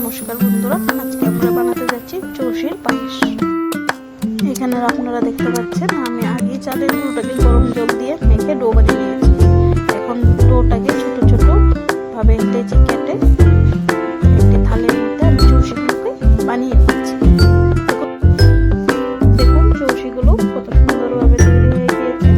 নমস্কার বন্ধুরা, আজকে আমরা বানাতে যাচ্ছি চৌষির পায়েস। এখানে আপনারা দেখতে পাচ্ছেন আমি আগে চালের গুঁড়োটাকে গরম জল দিয়ে মেখে ডো বানিয়ে নিয়েছি। এখন ডোটাকে ছোট ছোট ভাবে লেচি কেটে একটি থালের মধ্যে আমি চৌষিগুলোকে বানিয়ে নিয়েছি। দেখুন চৌষিগুলো কত সুন্দরভাবে তৈরি হয়ে গিয়েছে।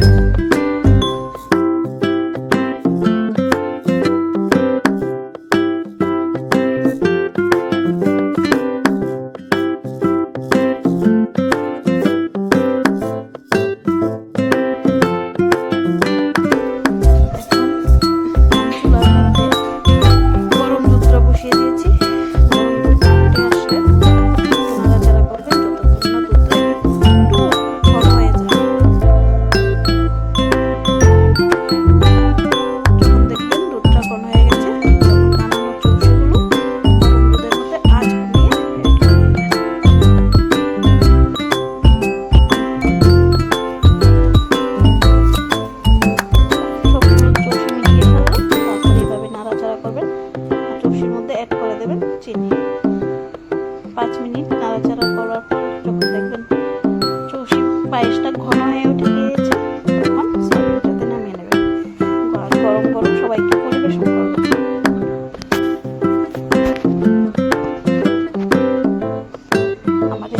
অ্যাড করে দেবেন চিনি। 5 মিনিট নাড়াচাড়া করার পর যখন দেখবেন চৌষি পায়েসটা ঘন হয়ে উঠে গিয়েছে, তখন সার্ভিংটাতে নামিয়ে নেবেন। গরম গরম সবাইকে পরিবেশন করবেন। আমার